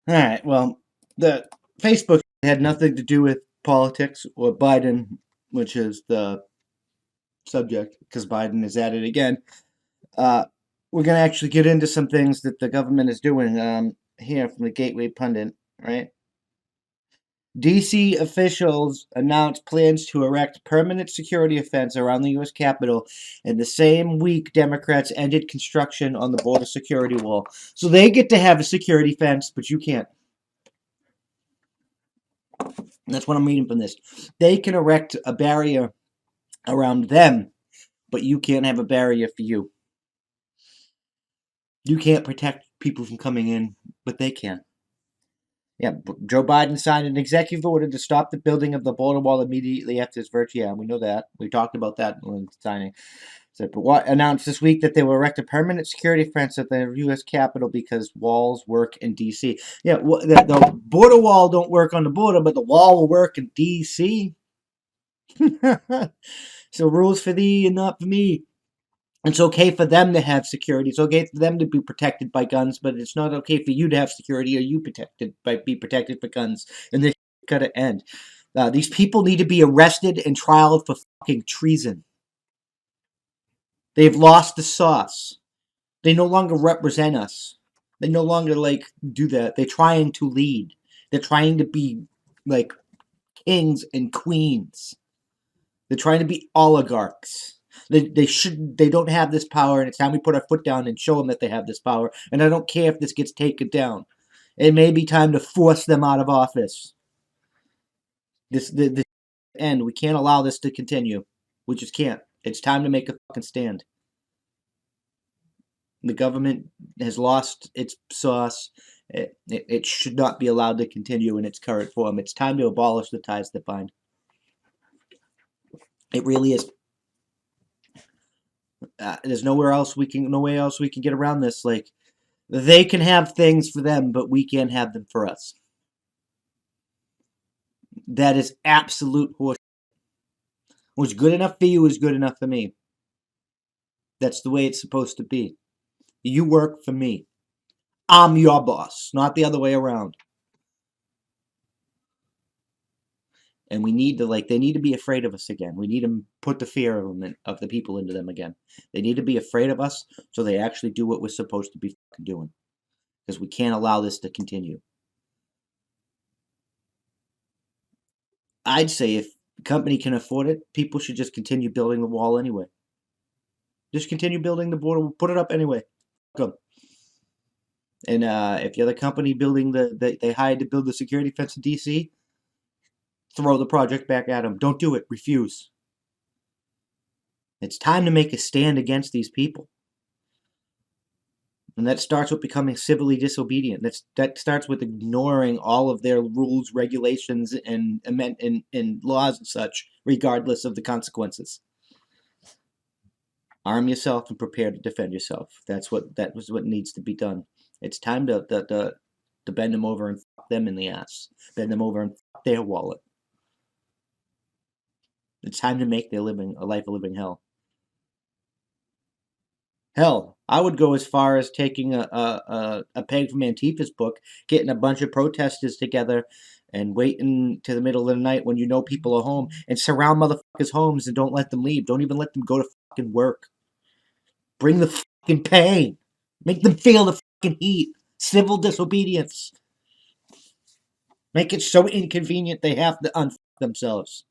All right. Well, the Facebook had nothing to do with politics or Biden, which is the subject, because Biden is at it again. Uh, we're gonna actually get into some things that the government is doing. Here from the Gateway Pundit, right? DC officials announced plans to erect permanent security fence around the U.S. Capitol. In the same week, Democrats ended construction on the border security wall. So they get to have a security fence, but you can't. That's what I'm reading from this. They can erect a barrier around them, but you can't have a barrier for you. You can't protect people from coming in, but they can. Yeah, Joe Biden signed an executive order to stop the building of the border wall immediately after his virtue. Yeah, we know that. We talked about that when signing. So, but what announced this week that they will erect a permanent security fence at the U.S. Capitol because walls work in D.C. Yeah, the border wall don't work on the border, but the wall will work in D.C. So rules for thee and not for me. It's okay for them to have security. It's okay for them to be protected by guns, but it's not okay for you to have security or you be protected for guns. And this gotta end. These people need to be arrested and trialed for fucking treason. They've lost the sauce. They no longer represent us. They no longer do that. They're trying to lead. They're trying to be like kings and queens. They're trying to be oligarchs. They don't have this power, and it's time we put our foot down and show them that they have this power. And I don't care if this gets taken down. It may be time to force them out of office. This end. We can't allow this to continue. We just can't. It's time to make a fucking stand. The government has lost its sauce. It should not be allowed to continue in its current form. It's time to abolish the ties that bind. It really is. There's no way else we can get around this. Like, they can have things for them, but we can't have them for us. That is absolute horse. What's good enough for you is good enough for me. That's the way it's supposed to be. You work for me. I'm your boss, not the other way around. And we need to they need to be afraid of us again. We need to put the fear of the people into them again. They need to be afraid of us so they actually do what we're supposed to be fucking doing. Because we can't allow this to continue. I'd say if the company can afford it, people should just continue building the wall anyway. Just continue building the border. Put it up anyway. Go. And if the other company building they hired to build the security fence in D.C., throw the project back at them. Don't do it. Refuse. It's time to make a stand against these people. And that starts with becoming civilly disobedient. That starts with ignoring all of their rules, regulations, and laws and such, regardless of the consequences. Arm yourself and prepare to defend yourself. That was what needs to be done. It's time to bend them over and fuck them in the ass. Bend them over and fuck their wallet. It's time to make their life a living hell. Hell, I would go as far as taking a peg from Antifa's book, getting a bunch of protesters together, and waiting to the middle of the night when you know people are home, and surround motherfuckers' homes and don't let them leave. Don't even let them go to fucking work. Bring the fucking pain. Make them feel the fucking heat. Civil disobedience. Make it so inconvenient they have to unfuck themselves.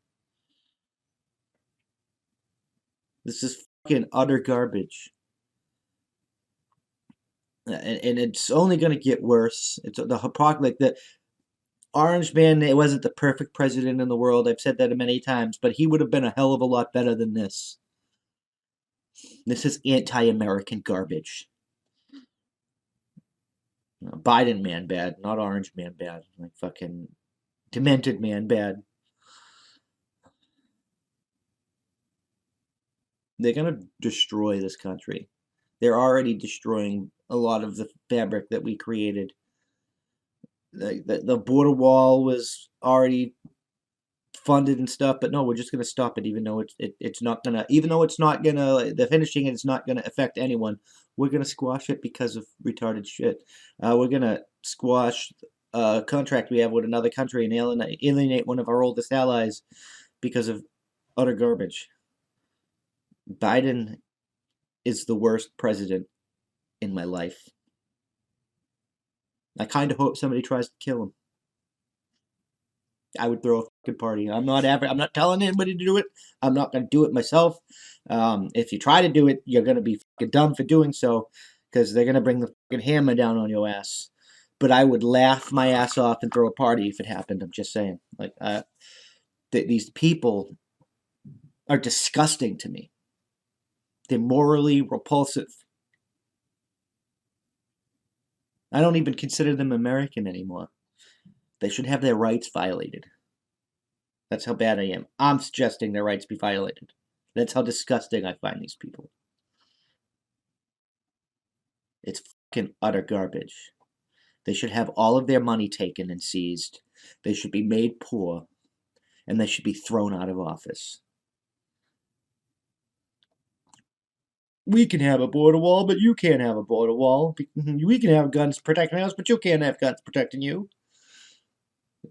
This is fucking utter garbage. And it's only going to get worse. It's the Orange Man. It wasn't the perfect president in the world. I've said that many times, but he would have been a hell of a lot better than this. This is anti-American garbage. Biden man bad, not Orange Man bad. Like fucking demented man bad. They're gonna destroy this country. They're already destroying a lot of the fabric that we created. The border wall was already funded and stuff, but no, we're just gonna stop it, even though it's not gonna, even though it's not gonna, the finishing it's not gonna affect anyone. We're gonna squash it because of retarded shit. We're gonna squash contract we have with another country and alienate one of our oldest allies because of utter garbage. Biden is the worst president in my life. I kind of hope somebody tries to kill him. I would throw a fucking party. I'm not telling anybody to do it. I'm not going to do it myself. If you try to do it, you're going to be fucking dumb for doing so, because they're going to bring the fucking hammer down on your ass. But I would laugh my ass off and throw a party if it happened. I'm just saying. Like, these people are disgusting to me. They're morally repulsive. I don't even consider them American anymore. They should have their rights violated. That's how bad I am. I'm suggesting their rights be violated. That's how disgusting I find these people. It's fucking utter garbage. They should have all of their money taken and seized. They should be made poor. And they should be thrown out of office. We can have a border wall, but you can't have a border wall. We can have guns protecting us, but you can't have guns protecting you.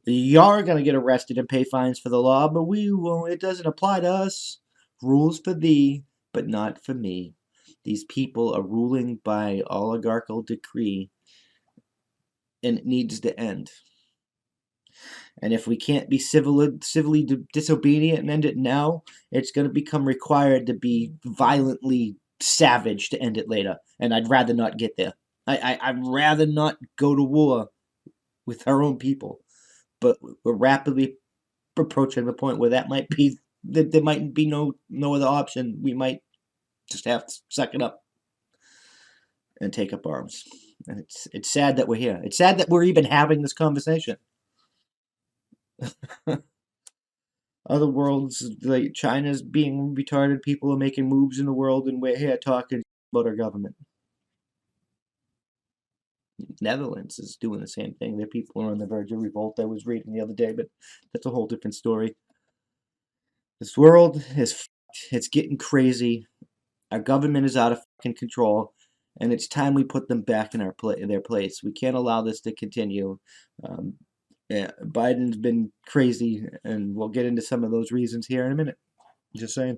You're going to get arrested and pay fines for the law, but we won't. It doesn't apply to us. Rules for thee, but not for me. These people are ruling by oligarchical decree, and it needs to end. And if we can't be civilly disobedient and end it now, it's going to become required to be violently savage to end it later. And I'd rather not get there. I'd rather not go to war with our own people. But we're rapidly approaching the point where that might be, that there might be no other option. We might just have to suck it up and take up arms. And it's sad that we're here. It's sad that we're even having this conversation. Other worlds, like China's being retarded, people are making moves in the world, and we're here talking about our government. Netherlands is doing the same thing. Their people are on the verge of revolt. I was reading the other day, but that's a whole different story. This world is it's getting crazy. Our government is out of fucking control, and it's time we put them back in their place. We can't allow this to continue. Yeah, Biden's been crazy, and we'll get into some of those reasons here in a minute. Just saying.